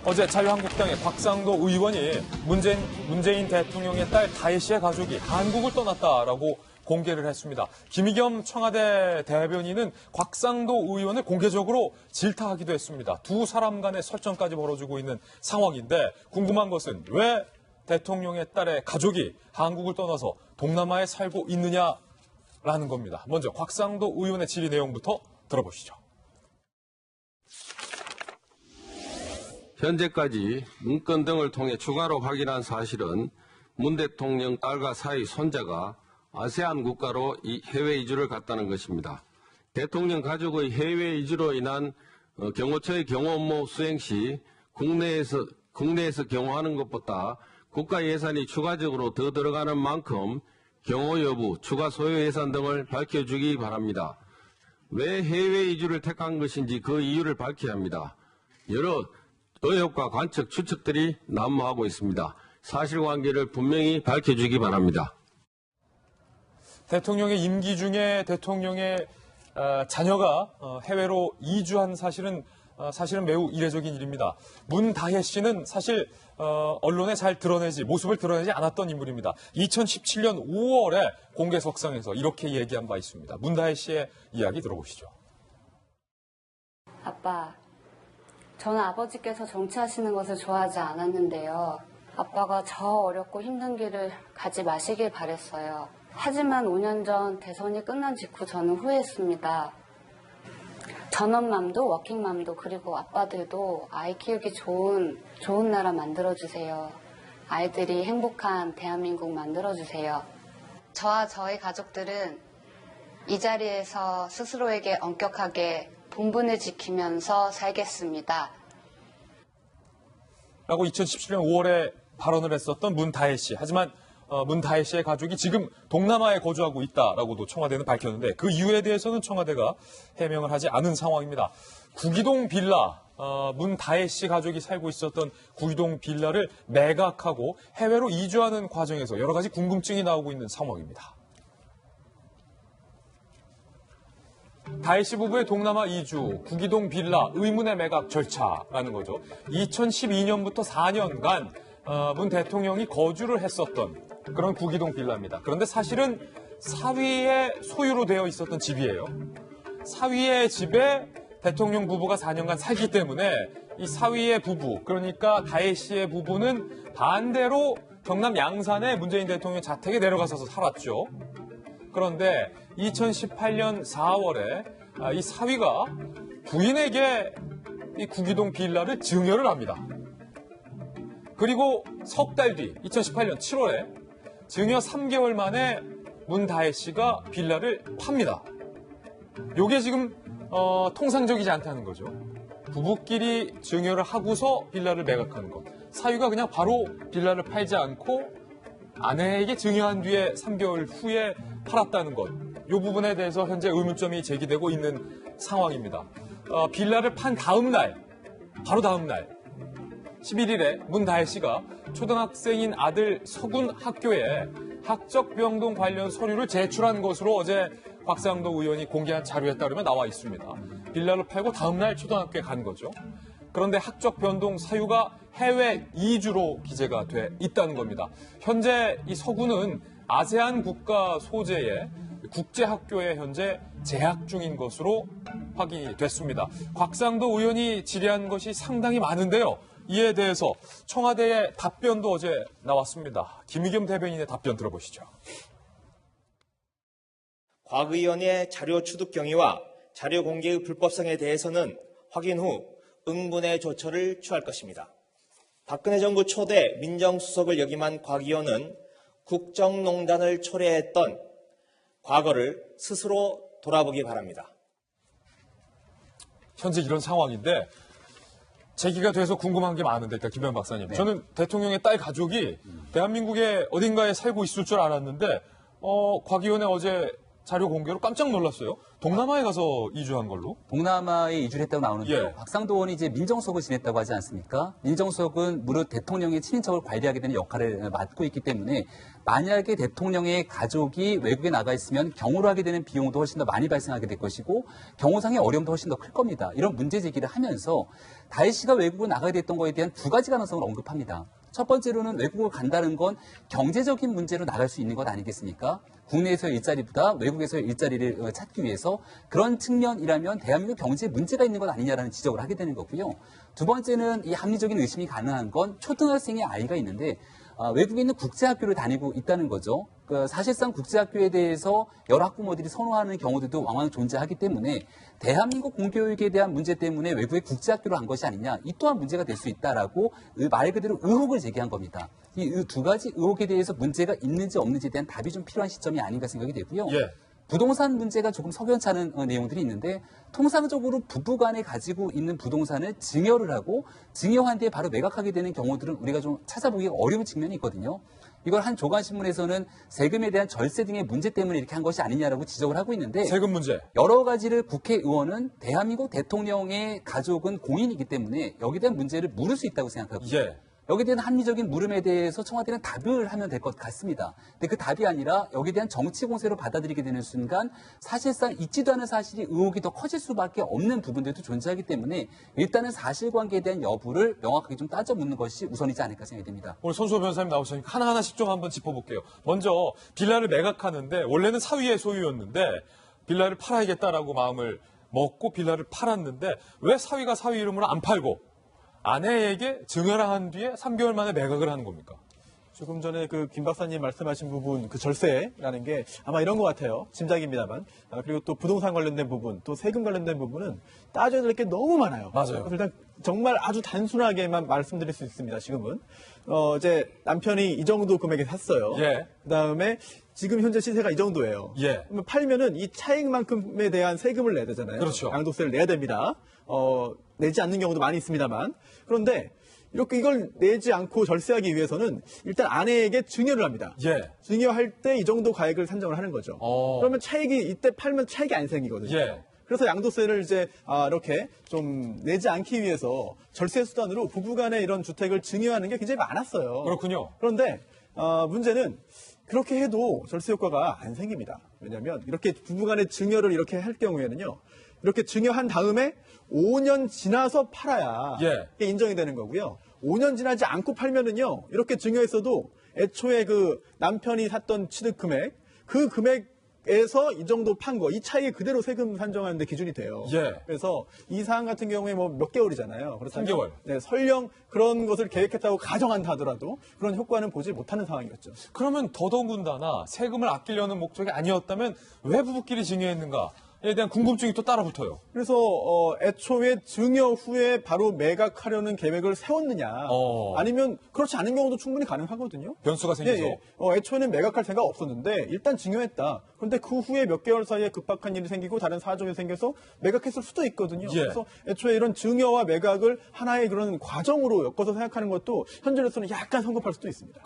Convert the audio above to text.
어제 자유한국당의 곽상도 의원이 문재인 대통령의 딸 다혜 씨의 가족이 한국을 떠났다라고 공개를 했습니다. 김의겸 청와대 대변인은 곽상도 의원을 공개적으로 질타하기도 했습니다. 두 사람 간의 설전까지 벌어지고 있는 상황인데 궁금한 것은 왜 대통령의 딸의 가족이 한국을 떠나서 동남아에 살고 있느냐라는 겁니다. 먼저 곽상도 의원의 질의 내용부터 들어보시죠. 현재까지 문건 등을 통해 추가로 확인한 사실은 문 대통령 딸과 사위 손자가 아세안 국가로 해외 이주를 갔다는 것입니다. 대통령 가족의 해외 이주로 인한 경호처의 경호 업무 수행 시 국내에서 경호하는 것보다 국가 예산이 추가적으로 더 들어가는 만큼 경호 여부, 추가 소요 예산 등을 밝혀주기 바랍니다. 왜 해외 이주를 택한 것인지 그 이유를 밝혀야 합니다. 여러 의혹과 관측, 추측들이 난무하고 있습니다. 사실관계를 분명히 밝혀주기 바랍니다. 대통령의 임기 중에 대통령의 자녀가 해외로 이주한 사실은 매우 이례적인 일입니다. 문다혜 씨는 사실 언론에 잘 모습을 드러내지 않았던 인물입니다. 2017년 5월에 공개석상에서 이렇게 얘기한 바 있습니다. 문다혜 씨의 이야기 들어보시죠. 아빠, 저는 아버지께서 정치하시는 것을 좋아하지 않았는데요. 아빠가 저 어렵고 힘든 길을 가지 마시길 바랬어요. 하지만 5년 전 대선이 끝난 직후 저는 후회했습니다. 전업맘도 워킹맘도 그리고 아빠들도 아이 키우기 좋은 나라 만들어주세요. 아이들이 행복한 대한민국 만들어주세요. 저와 저희 가족들은 이 자리에서 스스로에게 엄격하게 본분을 지키면서 살겠습니다. 라고 2017년 5월에 발언을 했었던 문다혜 씨. 하지만 문다혜 씨의 가족이 지금 동남아에 거주하고 있다라고도 청와대는 밝혔는데 그 이유에 대해서는 청와대가 해명을 하지 않은 상황입니다. 구기동 빌라, 문다혜 씨 가족이 살고 있었던 구기동 빌라를 매각하고 해외로 이주하는 과정에서 여러 가지 궁금증이 나오고 있는 상황입니다. 다혜 씨 부부의 동남아 이주, 구기동 빌라, 의문의 매각 절차라는 거죠. 2012년부터 4년간 문 대통령이 거주를 했었던 그런 구기동 빌라입니다. 그런데 사실은 사위의 소유로 되어 있었던 집이에요. 사위의 집에 대통령 부부가 4년간 살기 때문에 이 사위의 부부, 그러니까 다혜 씨의 부부는 반대로 경남 양산에 문재인 대통령 자택에 내려가서 살았죠. 그런데 2018년 4월에 이 사위가 부인에게 이 구기동 빌라를 증여를 합니다. 그리고 석 달 뒤 2018년 7월에 증여 3개월 만에 문다혜 씨가 빌라를 팝니다. 이게 지금 통상적이지 않다는 거죠. 부부끼리 증여를 하고서 빌라를 매각하는 것. 사위가 그냥 바로 빌라를 팔지 않고 아내에게 증여한 뒤에 3개월 후에 팔았다는 것. 이 부분에 대해서 현재 의문점이 제기되고 있는 상황입니다. 빌라를 판 바로 다음 날 11일에 문다혜 씨가 초등학생인 아들 서군 학교에 학적 변동 관련 서류를 제출한 것으로 어제 곽상도 의원이 공개한 자료에 따르면 나와 있습니다. 빌라를 팔고 다음 날 초등학교에 간 거죠. 그런데 학적 변동 사유가 해외 이주로 기재가 돼 있다는 겁니다. 현재 이 서군은 아세안 국가 소재의 국제학교에 현재 재학 중인 것으로 확인이 됐습니다. 곽상도 의원이 질의한 것이 상당히 많은데요. 이에 대해서 청와대의 답변도 어제 나왔습니다. 김의겸 대변인의 답변 들어보시죠. 곽 의원의 자료 취득 경위와 자료 공개의 불법성에 대해서는 확인 후 응분의 조처를 취할 것입니다. 박근혜 정부 초대 민정수석을 역임한 곽 의원은 국정농단을 초래했던 과거를 스스로 돌아보기 바랍니다. 현재 이런 상황인데 제기가 돼서 궁금한 게 많은데, 일단 김현 박사님. 네. 저는 대통령의 딸 가족이 대한민국의 어딘가에 살고 있을 줄 알았는데 곽 의원의 어제 자료 공개로 깜짝 놀랐어요. 동남아에 가서 이주한 걸로. 동남아에 이주를 했다고 나오는데요. 예. 박상도 의원이 이제 민정수석을 지냈다고 하지 않습니까? 민정수석은 무릇 대통령의 친인척을 관리하게 되는 역할을 맡고 있기 때문에 만약에 대통령의 가족이 외국에 나가 있으면 경호를 하게 되는 비용도 훨씬 더 많이 발생하게 될 것이고 경호상의 어려움도 훨씬 더 클 겁니다. 이런 문제 제기를 하면서 다혜 씨가 외국을 나가게 됐던 것에 대한 두 가지 가능성을 언급합니다. 첫 번째로는 외국을 간다는 건 경제적인 문제로 나갈 수 있는 것 아니겠습니까? 국내에서의 일자리보다 외국에서의 일자리를 찾기 위해서 그런 측면이라면 대한민국 경제에 문제가 있는 것 아니냐라는 지적을 하게 되는 거고요. 두 번째는 이 합리적인 의심이 가능한 건 초등학생의 아이가 있는데 외국에 있는 국제학교를 다니고 있다는 거죠. 사실상 국제학교에 대해서 여러 학부모들이 선호하는 경우들도 왕왕 존재하기 때문에 대한민국 공교육에 대한 문제 때문에 외국의 국제학교로 간 것이 아니냐, 이 또한 문제가 될 수 있다라고 말 그대로 의혹을 제기한 겁니다. 이 두 가지 의혹에 대해서 문제가 있는지 없는지에 대한 답이 좀 필요한 시점이 아닌가 생각이 되고요. 예. 부동산 문제가 조금 석연찮은 내용들이 있는데 통상적으로 부부간에 가지고 있는 부동산을 증여를 하고 증여한 뒤에 바로 매각하게 되는 경우들은 우리가 좀 찾아보기가 어려운 측면이 있거든요. 이걸 한 조간신문에서는 세금에 대한 절세 등의 문제 때문에 이렇게 한 것이 아니냐라고 지적을 하고 있는데 세금 문제. 여러 가지를 국회의원은 대한민국 대통령의 가족은 공인이기 때문에 여기에 대한 문제를 물을 수 있다고 생각하고 예. 여기에 대한 합리적인 물음에 대해서 청와대는 답을 하면 될 것 같습니다. 근데 그 답이 아니라 여기에 대한 정치 공세로 받아들이게 되는 순간 사실상 있지도 않은 사실이 의혹이 더 커질 수밖에 없는 부분들도 존재하기 때문에 일단은 사실관계에 대한 여부를 명확하게 좀 따져 묻는 것이 우선이지 않을까 생각이 됩니다. 오늘 손수호 변호사님 나오시니까 하나하나씩 좀 한번 짚어볼게요. 먼저 빌라를 매각하는데 원래는 사위의 소유였는데 빌라를 팔아야겠다라고 마음을 먹고 빌라를 팔았는데 왜 사위가 사위 이름으로 안 팔고 아내에게 증여를 한 뒤에 3개월 만에 매각을 하는 겁니까? 조금 전에 그 김 박사님 말씀하신 부분, 그 절세라는 게 아마 이런 것 같아요. 짐작입니다만. 그리고 또 부동산 관련된 부분, 또 세금 관련된 부분은 따져야 될 게 너무 많아요. 맞아요. 그래서 일단 정말 아주 단순하게만 말씀드릴 수 있습니다. 지금은. 이제 남편이 이 정도 금액에 샀어요. 예. 그 다음에 지금 현재 시세가 이 정도예요. 예. 그러면 팔면은 이 차익만큼에 대한 세금을 내야 되잖아요. 그렇죠. 양도세를 내야 됩니다. 내지 않는 경우도 많이 있습니다만. 그런데 이렇게 이걸 내지 않고 절세하기 위해서는 일단 아내에게 증여를 합니다. 예. 증여할 때 이 정도 가액을 산정을 하는 거죠. 그러면 차익이 이때 팔면 차익이 안 생기거든요. 예. 그래서 양도세를 이제 이렇게 좀 내지 않기 위해서 절세 수단으로 부부간의 이런 주택을 증여하는 게 굉장히 많았어요. 그렇군요. 그런데 문제는 그렇게 해도 절세 효과가 안 생깁니다. 왜냐하면 이렇게 부부간의 증여를 이렇게 할 경우에는요. 이렇게 증여한 다음에 5년 지나서 팔아야 예. 이게 인정이 되는 거고요. 5년 지나지 않고 팔면은요. 이렇게 증여했어도 애초에 그 남편이 샀던 취득 금액, 그 금액에서 이 정도 판 거, 이 차이에 그대로 세금 산정하는 데 기준이 돼요. 예. 그래서 이 사안 같은 경우에 뭐 몇 개월이잖아요. 그렇다면 3개월. 네, 설령 그런 것을 계획했다고 가정한다 하더라도 그런 효과는 보지 못하는 상황이었죠. 그러면 더더군다나 세금을 아끼려는 목적이 아니었다면 왜 부부끼리 증여했는가에 대한 궁금증이 또 따라붙어요. 그래서 애초에 증여 후에 바로 매각하려는 계획을 세웠느냐 아니면 그렇지 않은 경우도 충분히 가능하거든요. 변수가 생기죠. 애초에는 매각할 생각 없었는데 일단 증여했다. 그런데 그 후에 몇 개월 사이에 급박한 일이 생기고 다른 사정이 생겨서 매각했을 수도 있거든요. 예. 그래서 애초에 이런 증여와 매각을 하나의 그런 과정으로 엮어서 생각하는 것도 현재로서는 약간 성급할 수도 있습니다.